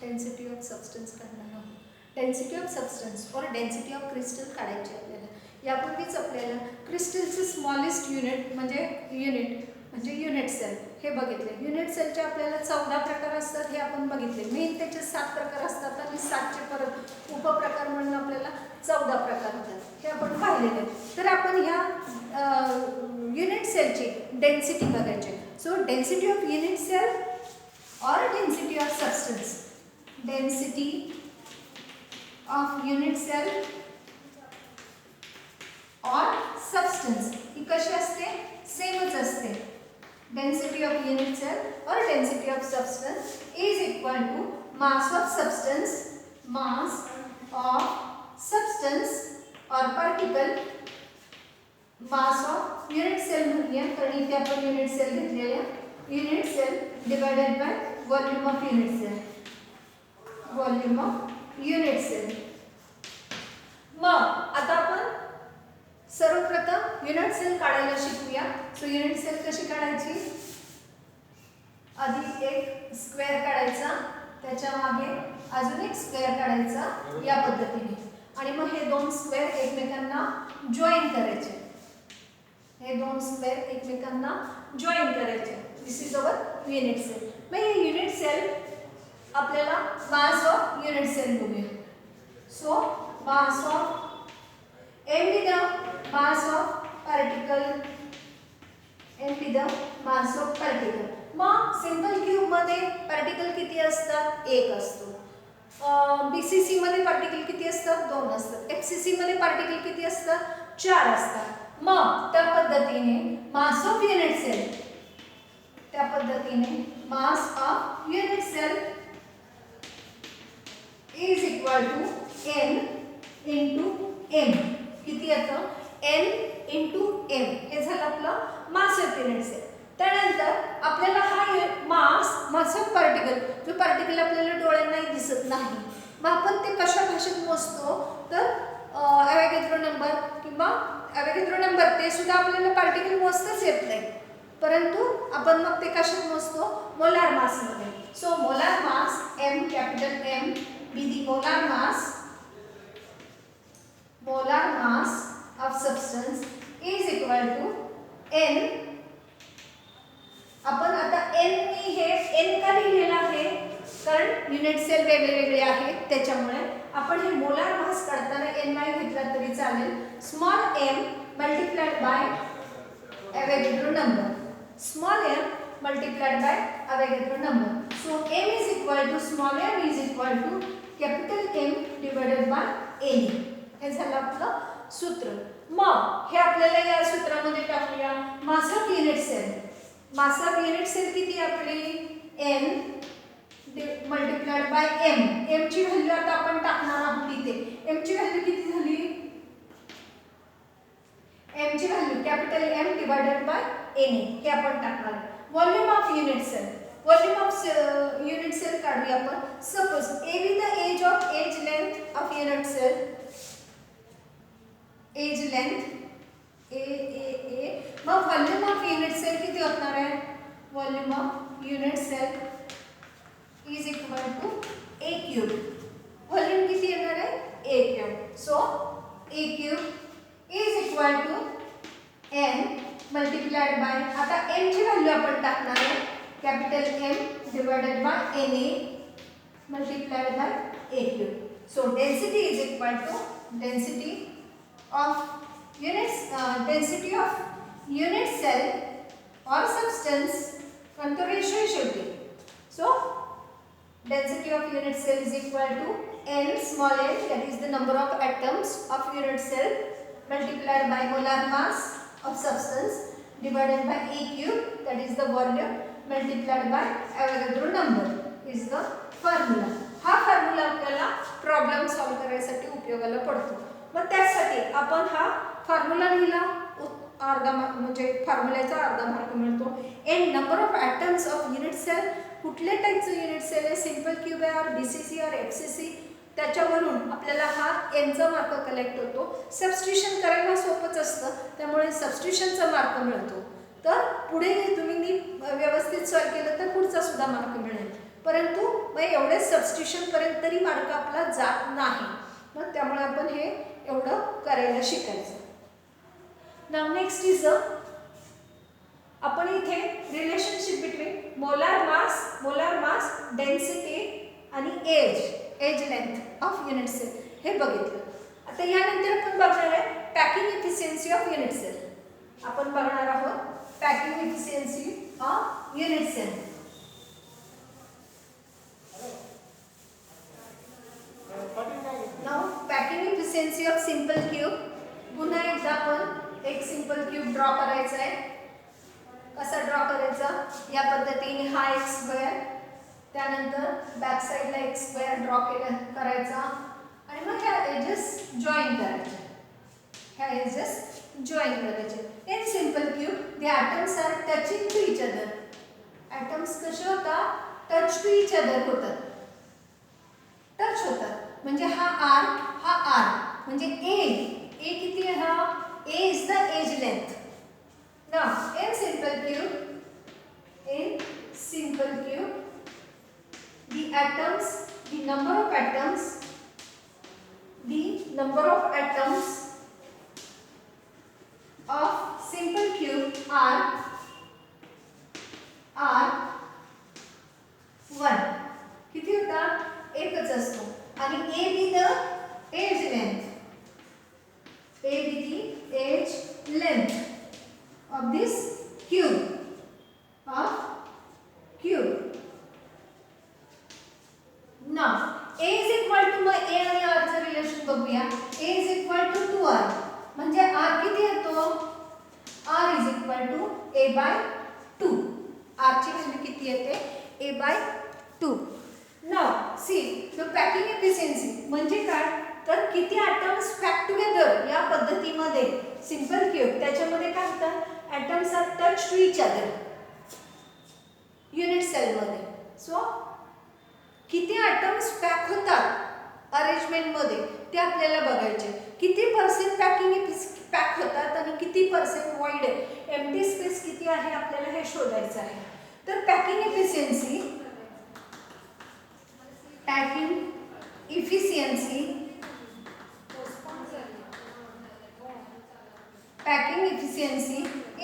Density of substance काढणार आहोत. Density of substance और डेन्सिटी ऑफ क्रिस्टल काढायची आपल्याला. यापूर्वीच आपल्याला क्रिस्टलचे स्मॉलेस्ट युनिट म्हणजे युनिट सेल हे बघितले. युनिट सेलचे आपल्याला 14 प्रकार असतात हे आपण बघितले. मेन त्याचे 7 प्रकार असतात आणि 7चे परत उपप्रकार म्हणून आपल्याला 14 प्रकार होतात हे आपण पाहिलेले. तर आपण ह्या युनिट सेलची डेन्सिटी बघायची. So density of unit cell or density of substance. Density of unit cell or substance ही कशी असते? सेमच असते. Density of unit cell or density of substance is equal to mass of substance or particle. mass of unit cell म्हणूया कारण इथे आपण unit cell घेतलेले आहे. unit cell divided by volume of unit cell. volume of unit cell. मग आता आपण सर्वप्रथम युनिट सेल काढायला शिकूया. सो युनिट सेल कशी काढायची? आधी एक स्क्वेअर काढायचा, त्याच्या मागे अजून एक स्क्वेअर काढायचा या पद्धतीने आणि मग हे दोन स्क्वेअर एकमेकांना जॉइन करायचे. हे दोन स्क्वेअर एकमेकांना जॉइन करायचे. This is our unit cell. मग हे युनिट सेल आपल्याला मास ऑफ युनिट सेल बघूया. So mass of M be the mass of particle मग सिंपल क्यूब मध्ये पार्टिकल किती असतात? 1 असतो. बीसीसी मध्ये पार्टिकल किती असतात? 2 असतात. एफसीसी मध्ये पार्टिकल किती असतात? 4 असतात. मग त्या पद्धतीने mass of unit cell mass of unit cell is equal to n into m. किती येतं? n into m. हे झालं आपलं मास ऑफ युनिट सेल. त्यानंतर आपल्याला हा मास ऑफ पार्टिकल जो पार्टिकल आपल्याला डोळ्यांनाही दिसत नाही, मग आपण ते कशा भाषेत मोजतो? तर ॲव्होगॅड्रो नंबर किंवा ॲव्होगॅड्रो नंबर ते सुद्धा आपल्याला पार्टिकल मोजताच येत नाही, परंतु आपण मग ते कशात मोजतो? मोलार मास मध्ये. So molar mass m capital M be the molar mass of substance is equal to n. आपण आता n मी हे n का लिहिलेलं आहे? कारण युनिट सेल वेगळे आहेत त्याच्यामुळे आपण हे मोलार मास काढताना n नाही घेतला तरी चालेल. Small m multiplied by Avogadro number. Small m multiplied by Avogadro number. So m is equal to small m is equal to capital M divided by n. हे झालं आपलं सूत्र. मग हे आपल्याला या सूत्रामध्ये टाकूया. Mass of unit cell. Mass of unit cell किती आपली? n multiplied by m. m ची व्हॅल्यू आता आपण टाकणार आहोत इथे. m ची व्हॅल्यू किती झाली? m ची value capital M divided by n हे आपण टाकणार. Volume of unit cell. Volume of unit cell काढूया आपण. Suppose a with the edge length of unit cell. Edge length a. मग व्हॉल्यूम ऑफ युनिट सेल किती असणार आहे? Volume of unit cell is equal to a cube. Volume किती येणार आहे? a cube. So a cube is equal to n multiplied by, आता m ची value आपण टाकणार आहे capital M divided bye na multiplied by a cube. So density is equal to density of unit cell or substance. कोणता ratio शेवटी? So density of unit cell is equal to n small n, that is the number of atoms of unit cell, multiplied by molar mass of substance divided by a cube, that is the volume, multiplied by Avogadro number is the formula. हा formula आपल्याला problem solve करण्यासाठी उपयोगाला पडतो. मग त्यासाठी आपण हा formula लिहिला. अर्धा म्हणजे फॉर्म्युल्याचा अर्धा मार्क मिळतो. n number of atoms of unit cell. कुठल्या टाईपचं युनिट सेल आहे? सिंपल क्यूब आहे और बीसीसी और एफसीसी. त्याच्यावरून आपल्याला हा nचा मार्क कलेक्ट होतो. सबस्टिट्यूशन करायला सोपंच असतं, त्यामुळे सबस्टिट्यूशनचा मार्क मिळतो. तर पुढे तुम्ही व्यवस्थित सॉल्व केलं तर पुढचा सुद्धा मार्क मिळेल. परंतु मग एवढे सबस्टिट्यूशन पर्यंत तरी मार्क आपला जात नाही. मग त्यामुळे आपण हे एवढं करायला शिकायचं. नाव नेक्स्ट इज आपण इथे relationship between molar mass density आणि edge length of unit cell हे बघितलं. आता यानंतर आपण बघणार आहे packing efficiency of unit cell. आपण बघणार आहोत packing efficiency of unit cell. Now packing efficiency of simple cube. पुन्हा एकदा आपण एक सिंपल क्यूब ड्रॉ करायचा आहे. कसा ड्रॉ करायचा? या पद्धतीने हा एक स्क्वेअर, त्यानंतर बॅक साइडला एक स्क्वेअर ड्रॉ करायचा आणि मग ह्या एजेस जॉईन करायचे. ह्या एजेस जॉईन करायचे. In simple cube the atoms are touching to each other. Atoms कसे होतात? टच टू इच अदर होतात. टच होतात म्हणजे हा आर म्हणजे ए किती आहे? हा A is the edge length. Now, in simple cube, the number of atoms of simple cube are 1. किती होता? एकच असतो. आणि A be the age length. A be the age length of this cube. Now A is equal to मग A आणि R चं relation बघूया. A is equal to 2R म्हणजे R किती येतो? R is equal to A by 2. R ची value किती येते? A by 2. Now see the packing efficiency म्हणजे काय? तर किती atoms packed together या पद्धतीमध्ये सिंपल क्यूब त्याच्यामध्ये काय होतं? atoms are touched to each other unit cell मध्ये. सो किती atoms पॅक होतात अरेंजमेंट मध्ये ते आपल्याला बघायचे. किती पर्सेंट पॅक होतात आणि किती पर्सेंट वॉइड आहे, एम्प्टी स्पेस किती आहे आपल्याला हे शोधायचं आहे. तर packing efficiency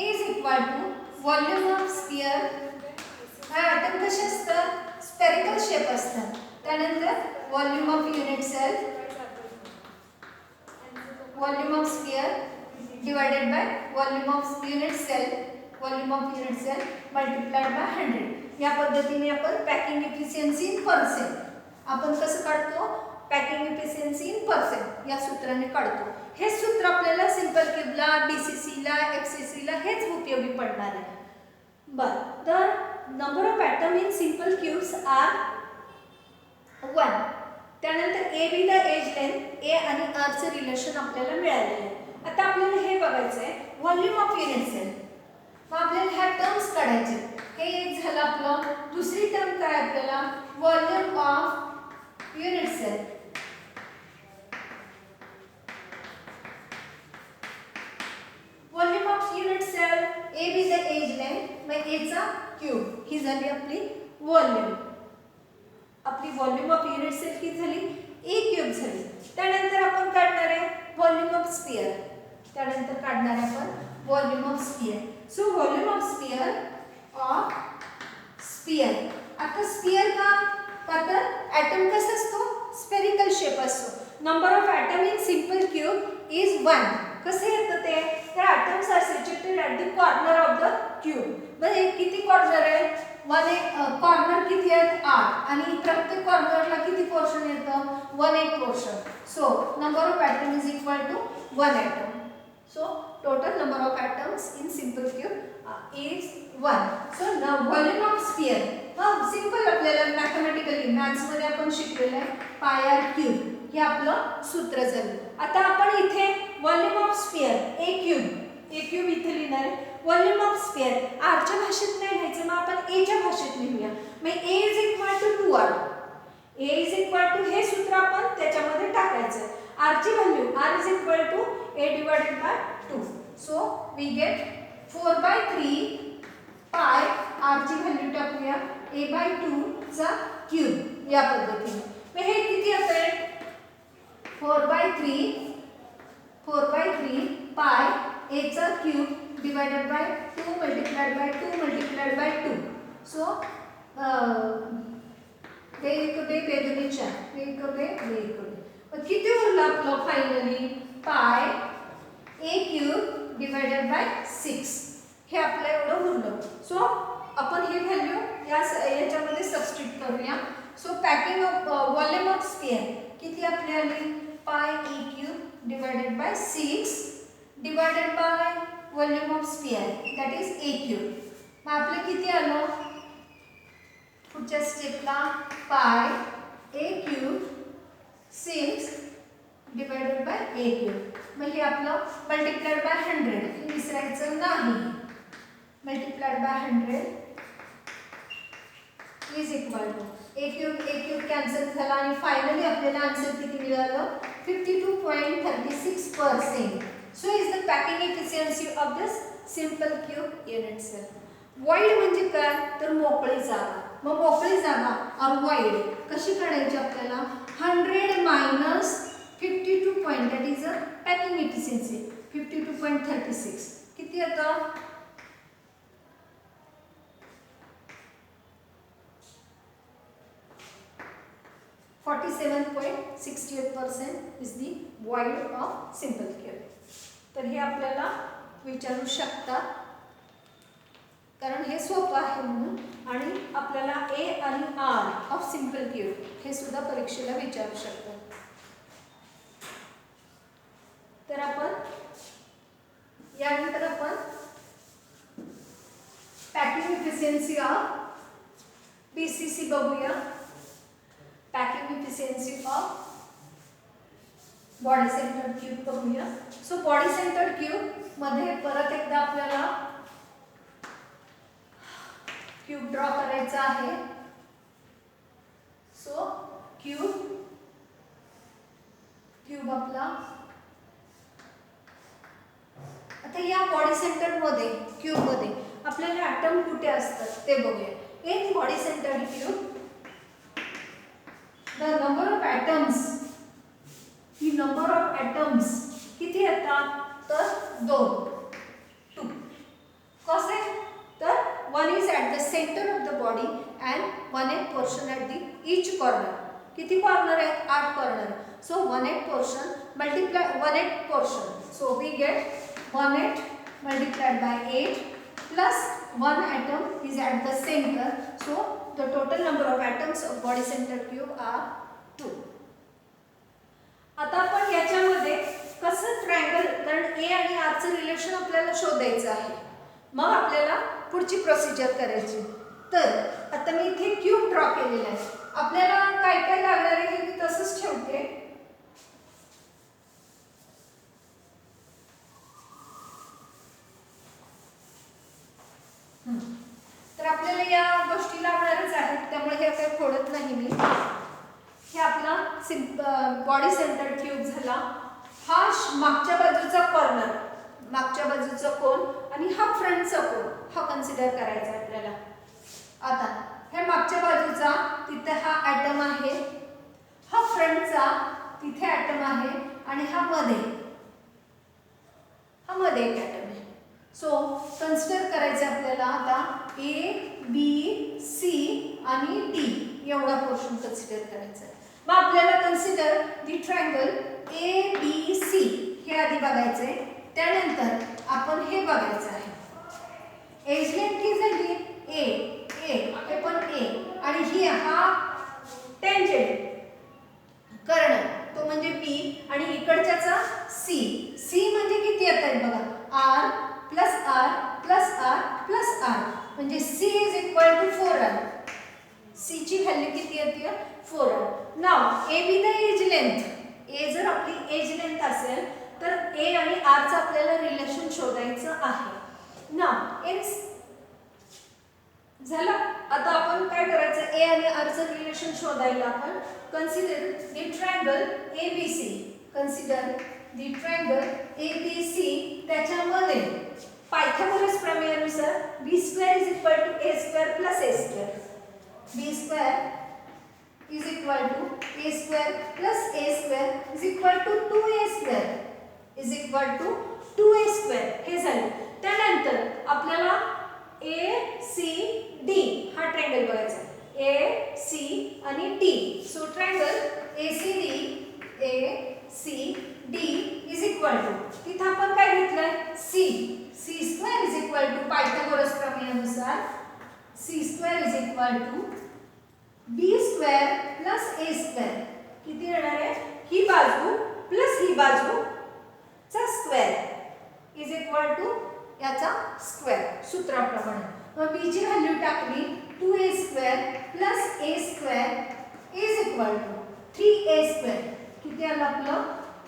is equal to volume of sphere. हा ॲटम कसे असतात? स्फेरिकल शेप असतात. त्यानंतर volume of unit cell, volume of sphere divided by volume of unit cell multiplied by 100. या पद्धतीने आपण पॅकिंग इफिशियन्सी इन पर्सेंट आपण कसं काढतो? पॅकिंग इफिशियन्सी इन पर्सेंट या सूत्राने काढतो. हे सूत्र आपल्याला सिंपल क्यूबला, बीसीसीला, एफसीसीला हेच उपयोगी पडणार आहे. बरं, तर number of atom in simple cubes are 1. त्यानंतर A B the edge length, A आणि आर चे रिलेशन आपल्याला मिळालेले आहे. आता आपल्याला हे बघायचं आहे व्हॉल्यूम ऑफ युनिट सेल. मग आपल्याला ह्या टर्म्स काढायचे. हे एक झालं आपलं. दुसरी टर्म काय आपल्याला? Volume of unit cell. Volume of unit cell a B the edge length मग ए चा क्यूब ही झाली आपली व्हॉल्यूम. आपली व्हॉल्यूम ऑफ युनिट सेल किती झाली? ए क्यूब झाली. त्यानंतर आपण काढणार आहे व्हॉल्यूम ऑफ स्फियर. त्यानंतर काढणार आहे आपण volume of sphere. So volume of sphere आता स्फियर का तर ॲटम कसा असतो? स्फेरिकल शेप असतो. Number of atom in simple cube is 1. कसे येतं ते? तर atoms are situated at the corner of the cube. म्हणजे किती कॉर्नर आहे? कॉर्नर किती आहेत? 8 आणि प्रत्येक कॉर्नरला किती पोर्शन येतं? 1 portion. So number of atom is equal to 1 atom. So total number of atoms in simple cube is 1. So now volume of sphere. Simple आपल्याला मॅथमॅटिकली मॅथ्स मध्ये आपण शिकलेलं आहे पाय आर क्यूब. हे आपलं सूत्र झालं. आता आपण इथे volume of sphere A cube इथे लिहिणार आहे. व्हॉल्यूम ऑफ स्फियर आर च्या भाषेत नाही लिहायचं, मग आपण ए च्या भाषेत लिहूया. मग A is equal to 2r. A is equal to हे सूत्र आपण त्याच्यामध्ये टाकायचं. आर ची value R is equal to a divided by 2. So we get 4/3 pi. r ची व्हॅल्यू टाकूया a/2 चा क्यूब या पद्धतीने. मग हे किती असेल 4/3 पाय a चा cube divided by 2 multiplied by 2 multiplied by 2. So बेदुनी 4 बेदुनी. मग किती उरलं आपलं फायनली पाय a क्यूब डिवाइडेड बाय 6. हे आपलं एवढं उरलं. सो आपण ही व्हॅल्यू याच्यामध्ये सबस्टिट्यूट करूया. So packing of volume of sphere किती आपली आली pi a cube divided by 6 divided by volume of sphere that is a cube. मग आपलं किती आलं पुढच्या स्टेपला pi a cube 6 divided by a cube. मग हे आपलं मल्टिप्लाइड बाय 100 हे विसरायचं नाही. Multiplied by 100 is equal to a cube cancel झाला आणि फायनली आपल्याला आन्सर किती मिळालं 52.36%. So is the packing efficiency of this simple cube unit cell. Void म्हणजे काय तर मोकळी जागा. मग मोकळी जागा और वाईड कशी काढायची आपल्याला 100 minus 52 point that is a packing efficiency 52.36 किती येतं 47.68% is the void of simple cube. तर हे आपल्याला विचारू शकतात कारण हे सोपं आहे म्हणून. आणि आपल्याला a आणि r ऑफ सिंपल क्यूब हे सुद्धा परीक्षेला विचारू शकतात. तर आपण यानंतर आपण पॅकिंग एफिशियन्सी ऑफ PCC बघूया. Packing efficiency of body centred cube बघूया. सो बॉडी सेंटर्ड क्यूब मध्ये परत एकदा आपल्याला क्यूब ड्रॉ करायचा आहे. सो क्यूब आपला आता या बॉडी सेंटर्ड मध्ये क्यूब मध्ये आपल्याला ॲटम कुठे असतात ते बघूया. In body centred cube the number of atoms किती येतात तर 2 कसे तर one is at the center of the body and one eighth portion at the each corner. किती कॉर्नर आहेत 8 corner. so 1/8 portion multiply 1/8 portion so we get 1/8 multiplied by 8 plus 1 atom is at the center. so the total number of atoms of body centered cube are 2. आता आपण याच्यामध्ये कसं triangle कारण a आणि r चं relation आपल्याला शोधायचं आहे. मग आपल्याला पुढची प्रोसिजर करायची. तर आता मी इथे क्यूब ड्रॉ केलेला आहे. आपल्याला काय काय लागणार आहे हे मी तसंच ठेवते. तर आपल्याला या गोष्टी लागणारच आहेत त्यामुळे हे काही खोडत नाही मी. हे आपला बॉडी सेंटर्ड क्यूब झाला. हा मागच्या बाजूचा कॉर्नर मागच्या बाजूचा कोन आणि हा फ्रंटचा कोन हा कन्सिडर करायचा आपल्याला. आता हे मागच्या बाजूचा तिथे हा ॲटम आहे. हा फ्रंटचा तिथे ॲटम आहे आणि हा मध्ये एक ॲटम आहे. सो कन्सिडर करायचं आपल्याला आता A B C आणि D एवढा पोर्शन कन्सिडर करायचा आहे. मग आपल्याला कन्सिडर दी ट्रायंगल ABC हे आधी बघायचं आहे. त्यानंतर आपण हे बघायचं आहे एज लेंथ ही झाली A हे पण A आणि ही हा टेंजेंट कर्ण तो म्हणजे B आणि इकडच्याचा C म्हणजे किती येत आहेत बघा R plus R plus R plus R म्हणजे C is equal to 4R. C ची व्हॅल्यू किती येते 4R. नाव A be the edge length A जर आपली एज लेंथ असेल तर A आणि R चं आपल्याला रिलेशन शोधायचं आहे. नाव इट्स झालं. आता आपण काय करायचं A आणि R चं रिलेशन शोधायला आपण consider the triangle ABC. Consider the triangle ABC त्याच्यामध्ये Pythagoras प्रमेयानुसार b² = a² + a². b square is equal to a square plus a square is equal to 2a square is equal to 2a square हे झालं. त्यानंतर आपल्याला a c d हा triangle बघायचा. a c आणि d. So triangle ACD is equal to तिथे आपण काय घेतलंय c square is equal to Pythagoras प्रमेयानुसार c square is equal to b square plus a square किती येणार आहे ही बाजू प्लस ही बाजू चा स्क्वेअर इज इक्वल टू याचा स्क्वेअर सूत्राप्रमाणे. मग b ची व्हॅल्यू टाकली 2a square plus a square is equal to 3a square किती आलं आपलं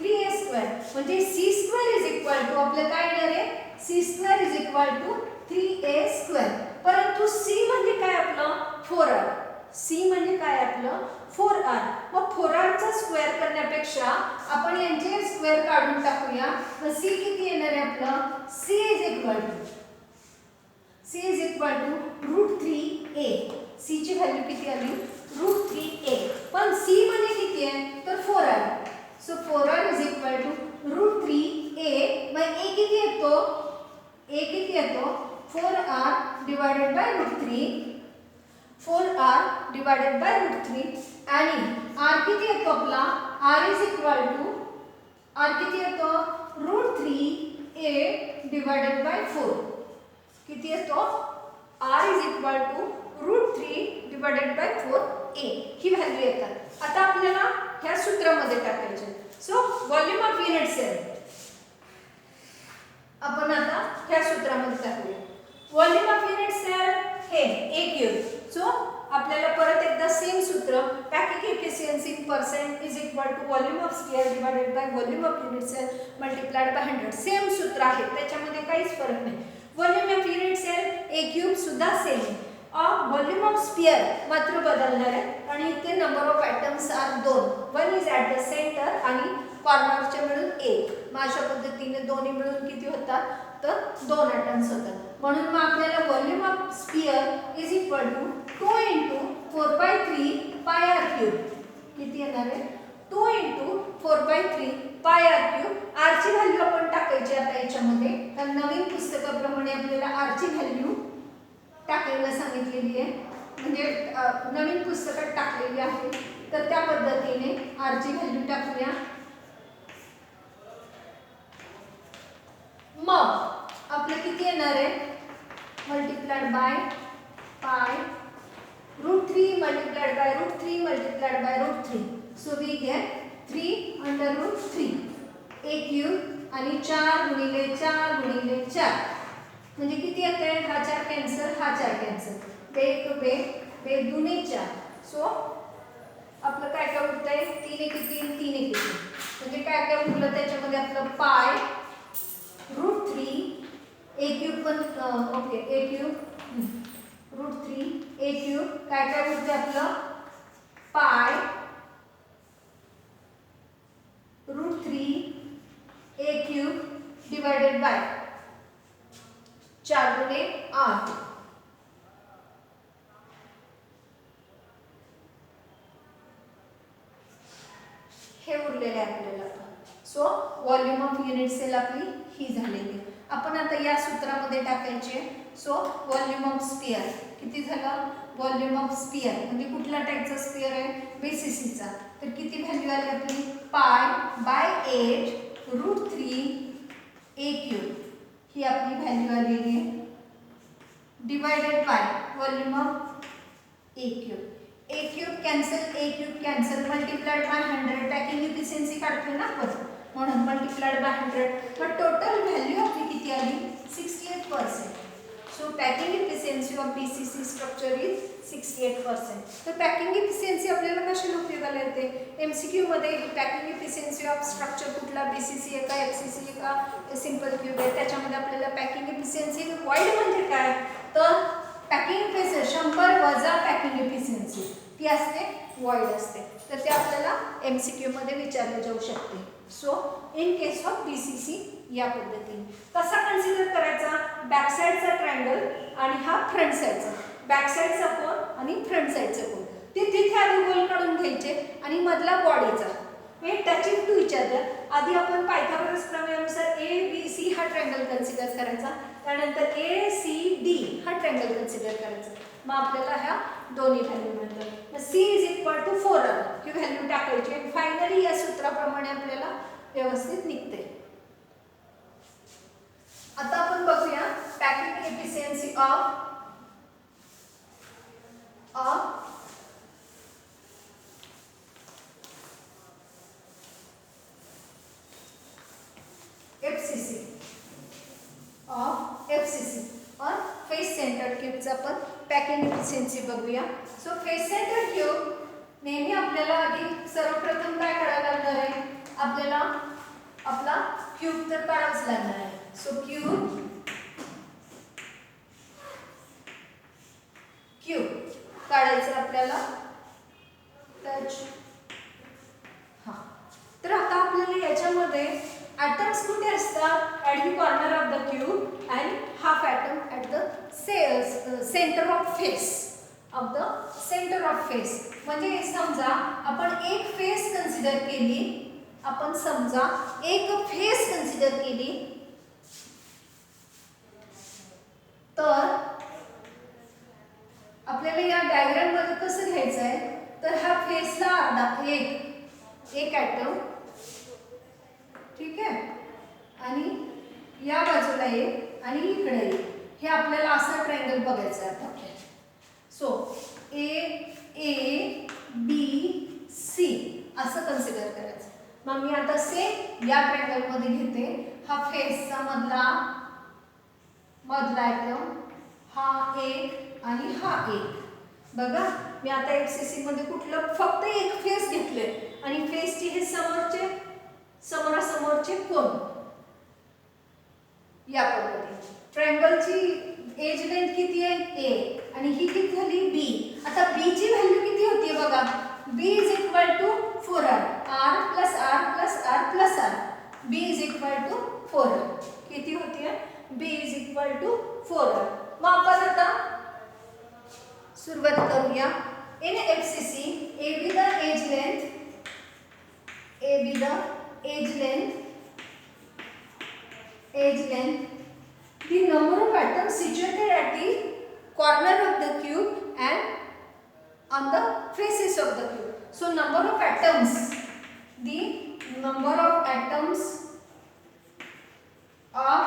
3a स्क्वेअर म्हणजे c square is equal to आपलं काय येणार आहे c square is equal to 3a square. परंतु c म्हणजे काय आपलं 4r. c म्हणजे काय आपलं 4r. मग 4r चा स्क्वेअर करण्यापेक्षा आपण यांचे स्क्वेअर काढून टाकूया. मग c किती येणार आहे आपलं c is equal to √3a. c ची व्हॅल्यू किती आली √3a. पण c म्हणजे किती आहे तर 4r. So 4r is equal to √3a. मग a किती येतो 4r divided by √3. 4r divided by √3 आणि r किती येतो आपला r is equal to r किती येतो √3a डिवाइडेड बाय 4 किती येतो r is equal to √3 divided by 4a ही व्हॅल्यू येतात. आता आपल्याला ह्या सूत्रामध्ये टाकायचे. So volume of unit cell आपण आता ह्या सूत्रामध्ये टाकूया. व्हॉल्यूम ऑफ युनिट सेल हे a क्यूब. सो आपल्याला परत एकदा सेम सूत्र packing efficiency % is equal to volume of sphere divided by volume of unit cell multiplied by 100. Same सूत्र आहे त्याच्यामध्ये काहीच फरक नाही. Volume of unit sale a cube सुद्धा सेम आहे. व्हॉल्यूम ऑफ स्फियर मात्र बदलणार आहे आणि इथे number of atoms are 2. One is at the center आणि कॉर्नरचे मिळून 1. मग अशा पद्धतीने दोन्ही मिळून किती होतात तर 2 ॲटम्स होतात. म्हणून मग आपल्याला volume of sphere is equal to 2 × 4/3 पाय r क्यूब किती येणार आहे 2 × 4/3 पाय r क्यूब. r ची व्हॅल्यू आपण टाकायची आता याच्यामध्ये कारण नवीन पुस्तकाप्रमाणे आपल्याला r ची व्हॅल्यू टाकायला सांगितलेली आहे. म्हणजे नवीन पुस्तकात टाकलेली आहे तर त्या पद्धतीने r ची व्हॅल्यू टाकूया. मग आपलं किती येणार आहे multiplied by pi √3 multiplied by √3 multiplied by √3. So we get 3/√3 a cube आणि 4 गुणिले 4 गुणिले 4 म्हणजे किती येते हा 4 कॅन्सल हा 4 कॅन्सल बे दुने 4. सो आपलं काय काय उरतंय 3 × 3 3 × 3 म्हणजे काय काय उरलं त्याच्यामध्ये आपलं पाय √3 a क्यूब पण okay a cube √3 a cube काय काय उरते आपलं पाय √3 a क्यूब डिवाइडेड बाय 4 गुणे 8. हे उरलेले आपल्याला. So volume of unit cell आपली ही झालेली. आपण आता या सूत्रामध्ये टाकायचे. सो व्हॉल्यूम ऑफ स्फियर किती झालं व्हॉल्यूम ऑफ स्फियर म्हणजे कुठल्या टाईपचा स्फियर आहे बीसीसीचा. तर किती व्हॅल्यू आली आपली π/8 √3 a क्यूब ही आपली व्हॅल्यू आलेली आहे divided by volume of a cube. a cube cancel multiplied by 100 packing efficiency काढतोय ना आपण म्हणून मल्टिप्लाइड बाय 100. तर टोटल व्हॅल्यू आपली किती आली 68%. So packing efficiency of BCC structure is 68%. तर पॅकिंग एफिशियन्सी आपल्याला कशाला उपयोगाला येते एमसीक्यू मध्ये. पॅकिंग एफिशियन्सी ऑफ स्ट्रक्चर कुठला बीसीसी आहे का एफसीसी आहे का सिंपल क्यूब आहे त्याच्यामध्ये आपल्याला पॅकिंग एफिशियन्सी वाईड म्हणजे काय तर पॅकिंग एफिशियन्सी 100 वजा पॅकिंग एफिशियन्सी ती असते वाईड असते. तर ते आपल्याला एमसीक्यू मध्ये विचारले जाऊ शकते. So in case of BCC या पद्धतीने कसा कन्सिडर करायचा बॅक साइडचा ट्रायंगल आणि हा फ्रंट साइडचा. बॅक साइडचा कोण आणि फ्रंट साईडचं कोन. ते तिथे आधी गोल काढून घ्यायचे आणि मधला बॉडीचा हे टचिंग टू इच अदर. आधी आपण पायथागोरस प्रमेयानुसार ए बी सी हा ट्रायंगल कन्सिडर करायचा, त्यानंतर ए सी डी हा ट्रायंगल कन्सिडर करायचा. मग आपल्याला ह्या दोन्ही व्हॅल्यू मिळतात. C is equal to 4r ही व्हॅल्यू टाकायची आणि फायनली या सूत्राप्रमाणे आपल्याला व्यवस्थित निघते. आता आपण बघूया पॅकिंग एफिशियन्सी ऑफ FCC और फेस सेंटर्ड क्यूबचं आपण पॅकिंग एफिशियन्सी बघूया. सो फेस सेंटर्ड क्यूब नेहमी आपल्याला आधी सर्वप्रथम काय करायला लागणार आहे, आपल्याला आपला क्यूब तर काढावाच लागणार आहे. सो क्यूब काढायचं आपल्याला. टच हा. तर आता आपल्याला याच्यामध्ये atoms कुठे असतात, at the corner of the cube and half atom at the center of face म्हणजे समजा आपण एक फेस कन्सिडर केली, तर आपल्याला या डायग्राम मध्ये कसं घ्यायचं आहे, तर हा फेसला अर्धा एक ॲटम, ठीक आहे, आणि या बाजूला एक आणि इकडे एक. हे आपल्याला असा ट्रायंगल बघायचा आहे आता आपल्याला. सो ए बी सी असं कन्सिडर करायचं. मग मी आता सेम या ट्रायंगल मध्ये घेते. हा फेसचा मधला ॲटम, हा एक आणि हा एक. बघा मी आता एफसीसी मध्ये कुठलं फक्त एक फेस घेतले आणि फेसची हे समोरासमोरचे कोन या पद्धतीने. ट्रायंगलची एज लेंथ किती आहे ए आणि ही किती झाली बी. आता बी ची व्हॅल्यू किती होती बघा, B is equal to 4r, r plus r plus r plus r. B is equal to 4r किती होती आहे, बी इज इक्वल टू 4r. मग आपण आता सुरुवात करूया. In FCC a B the edge length, the number of atoms situated at the corner of the cube and on the faces of the cube. So the number of atoms of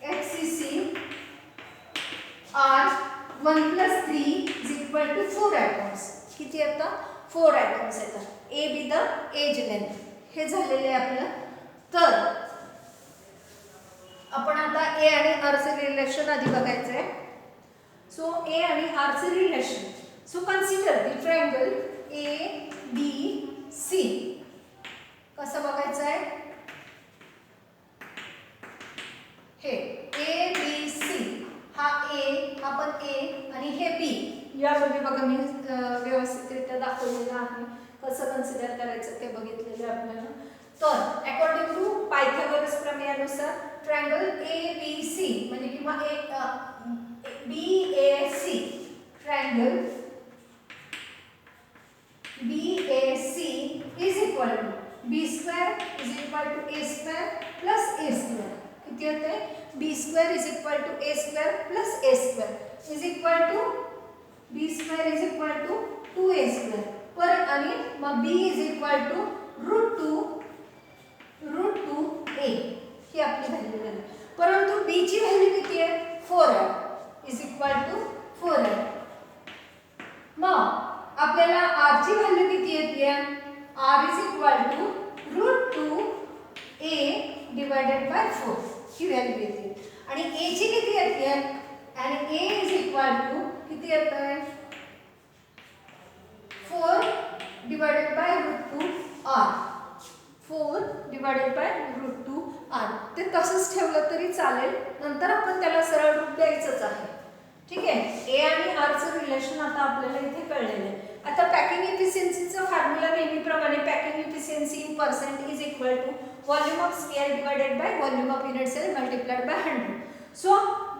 FCC are 1 plus 3 is equal to 4 atoms. किती आता 4 atoms येतात. A be the age length हे झालेले आहे आपलं. तर आपण आता ए आणि आर चे रिलेशन आधी बघायचं आहे. सो ए आणि आर चे relation. So consider the triangle A B C. कसं बघायचं आहे, हे ए बी सी, हा ए, हा पण ए आणि हे बी. यामध्ये बघा मी व्यवस्थितरित्या दाखवलेलं आहे कसं कन्सिडर करायचं ते बघितलेलं आहे आपल्याला. तर अकॉर्डिंग टू पायथागोरस प्रमेयानुसार ट्रायंगल ए बी सी म्हणजे किंवा B A C, triangle B A C is equal to B square is equal to A square plus A square. किती होते, B square is equal to A square plus A square is equal to B square is equal to 2a square. परत आणि मग B is equal to root two A ही आपली value झाली. परंतु बी ची व्हॅल्यू किती आहे, 4r is equal to 4r. मग आपल्याला आर ची व्हॅल्यू किती येते, r is equal to √2a divided by 4 ही व्हॅल्यू येते. आणि ए ची किती येते, आणि ए इज इक्वल टू किती येत आहे, 4 divided by √2r. 4 divided by √2r. ते तसंच ठेवलं तरी चालेल, नंतर आपण त्याला सरळ रूप द्यायचंच आहे. ठीक आहे. ए आणि आर चं रिलेशन आता आपल्याला इथे कळलेलं आहे. आता पॅकिंग एफिशियन्सीचा फॉर्म्युला नेहमीप्रमाणे packing efficiency in percent is equal to volume of square divided by volume of unit cell multiplied by 100. So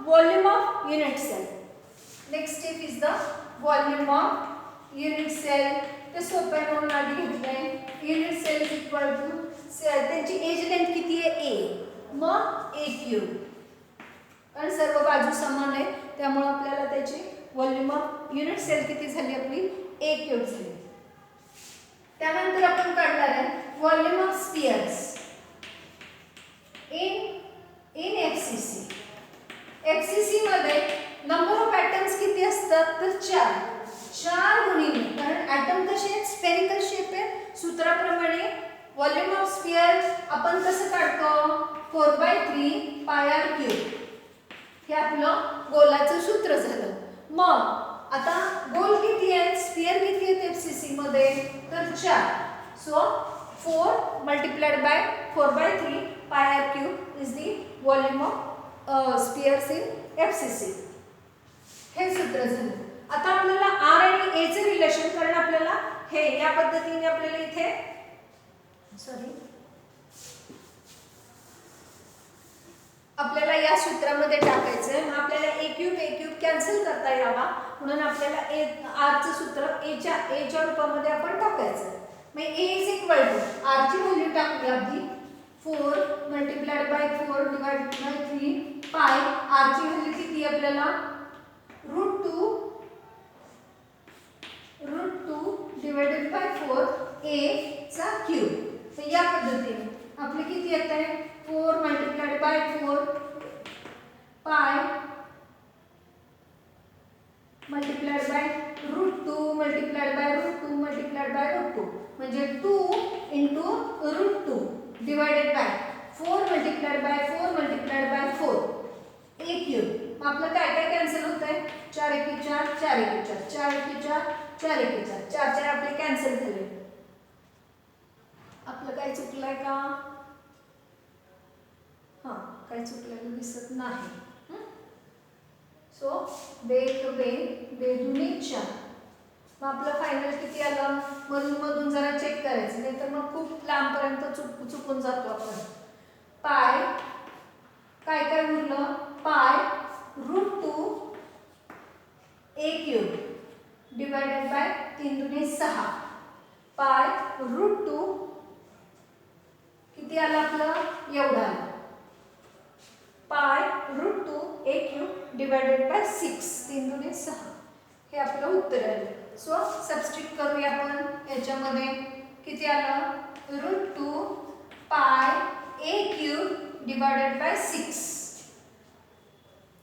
volume of unit cell next step is the volume of unit cell. ते सोप्या म्हणून आधी घेतलंय. Unit cell is equal to त्यांची edge length किती आहे ए, मग ए cube, कारण सर्व बाजू समान आहे त्यामुळे आपल्याला त्याची व्हॉल्यूम ऑफ युनिट सेल किती झाली आपली ए क्यूब झाली. त्यानंतर आपण काढणार आहे volume of spheres in FCC. FCC मध्ये नंबर ऑफ ॲटम्स किती असतात तर 4 गुणिले, कारण ॲटम कसे आहेत स्फेरिकल शेप आहे. सूत्राप्रमाणे व्हॉल्यूम ऑफ स्फिअर आपण कसं काढतो 4/3 पाय आर क्यूब. हे आपलं गोलाचं सूत्र झालं. मग आता गोल किती आहेत स्फिअर किती आहेत एफसीसी मध्ये तर 4. So 4 multiplied by 4/3 pi R cube is the volume of spheres in FCC. हे सूत्र झालं. आता आपल्याला आर आणि ए चे रिलेशन, कारण आपल्याला हे या पद्धतीने आपल्याला इथे आपल्याला या सूत्रामध्ये टाकायचं आहे. मग आपल्याला ए क्यूब कॅन्सल करता यावा म्हणून आपल्याला ए आर चं सूत्र ए च्या रूपामध्ये आपण टाकायचं. मग A is equal to R ची व्हॅल्यू टाकूया आधी 4 मल्टिप्लाइड बाय 4 डिवाइडेड बाय 3 पाय. आर ची व्हॅल्यू किती आपल्याला √2 डिवाइडेड बाय 4 ए चा क्यूब. तर या पद्धतीने आपले किती येत आहे 4 मल्टिप्लाइड बाय 4 पाय multiplied by √2 multiplied by √2 multiplied by √2 म्हणजे 2 into √2 divided by 4 multiplied by 4 multiplied by 4 A cube. मग आपलं काय काय कॅन्सल होत आहे 4 × 1 = 4 4 × 1 = 4 4 × 1 = 4 4 × 1 = 4 4 आपले कॅन्सल झाले. आपलं काय चुकलंय का हां काय चुकलेलं दिसत नाही. सो बे दुनी 4. मग आपलं फायनल किती आलं मधून जरा चेक करायचं नाही तर मग खूप लांबपर्यंत चुकून जातो आपण. पाय काय काय उरलं पाय √2 ए क्यूब डिवाइडेड बाय 3 दुनी 6 पाय √2 किती आलं आपलं एवढं आलं पाय √2 ए क्यूब डिवाइडेड बाय 6 3 दुनी 6. हे आपलं उत्तर आलं. सो सबस्टिट्यूट करूया आपण याच्यामध्ये किती आलं √2 पाय ए क्यूब डिवाइडेड बाय 6.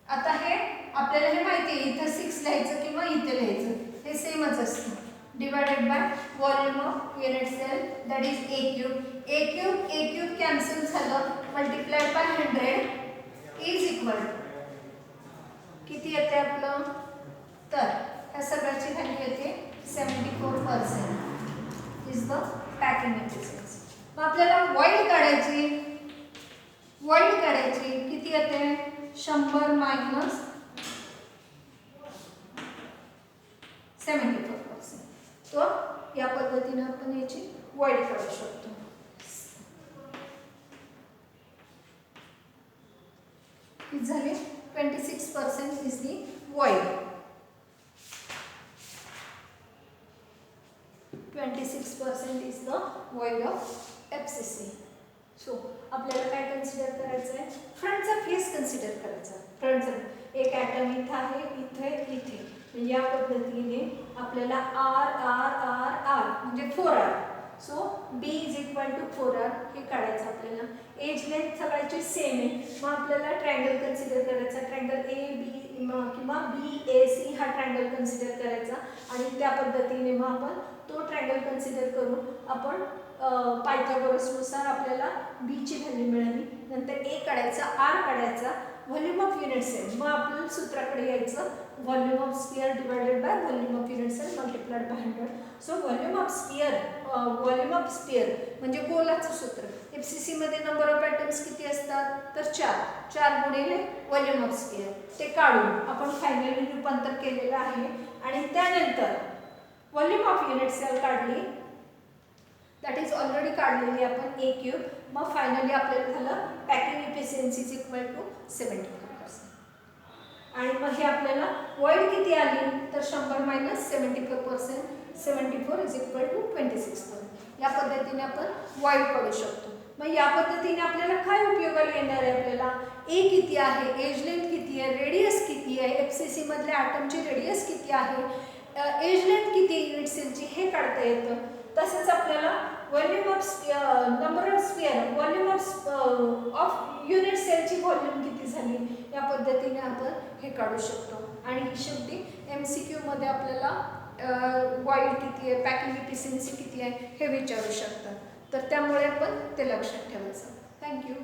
आता हे आपल्याला हे माहिती आहे इथं 6 लिहायचं किंवा इथे लिहायचं हे सेमच असतं. Divided by volume of unit cell that is a cube. A cube cancel झालं multiplied by 100 is equal to येते आपलं तर ह्या सगळ्याची व्हॅल्यू येते 74% इज द पॅकिंग एफिशियन्सी. मग आपल्याला वॉइड काढायची किती येते 100 मायनस 74%. तो या पद्धतीने आपण याची वॉइड काढू शकतो. किती झाले 26% is the void. 26% is the void of FCC. So आपल्याला काय कन्सिडर करायचं आहे फ्रंटचा फेस कन्सिडर करायचा. फ्रंटचा एक ॲटम इथं आहे इथे या पद्धतीने आपल्याला आर आर आर आर म्हणजे 4R. So b is equal to 4R हे काढायचं आपल्याला. एज लेंथ सगळ्याची सेम आहे. मग आपल्याला ट्रायंगल कन्सिडर करायचा. ट्रायंगल ए बी किंवा बी ए सी हा ट्रायंगल कन्सिडर करायचा आणि त्या पद्धतीने मग आपण तो ट्रायंगल कन्सिडर करून आपण पायथागोरसनुसार आपल्याला बी ची व्हॅल्यू मिळाली. नंतर ए काढायचा आर काढायचा व्हॉल्यूम ऑफ युनिट सेल. मग आपल्याला सूत्राकडे यायचं volume of sphere divided by volume of unit cell multiplied by 100. So volume of sphere म्हणजे गोलाचं सूत्र. एफसीसी मध्ये नंबर ऑफ ॲटम्स किती असतात तर 4 गुणिले व्हॉल्यूम ऑफ स्फिअर. ते काढून आपण फायनली रूपांतर केलेलं आहे आणि त्यानंतर व्हॉल्यूम ऑफ युनिट सेल काढली दॅट इज ऑलरेडी काढलेली आपण ए क्यूब. मग फायनली आपल्याला झालं packing efficiency is equal to 74%. आणि मग हे आपल्याला वॉइड किती आली तर 100 मायनस 74%, 74 इज इक्वल टू 26. या पद्धतीने आपण वॉइड काढू शकतो. मग या पद्धतीने आपल्याला काय उपयोगाला येणार आहे, आपल्याला ए किती आहे, एज लेंथ किती आहे, रेडियस किती आहे, एफसीसी मधल्या ॲटमची रेडियस किती आहे, एज लेंथ किती युनिट सेलची हे काढता येतं. तसंच आपल्याला volume of number of sphere, volume of unit सेलची व्हॉल्यूम किती झाली या पद्धतीने आपण हे काढू शकतो. आणि शेवटी MCQ मध्ये आपल्याला वॉइड किती आहे, पॅकिंग इफिशियन्सी किती आहे हे विचारू शकतात. तर त्यामुळे आपण ते लक्षात ठेवायचं. थँक्यू.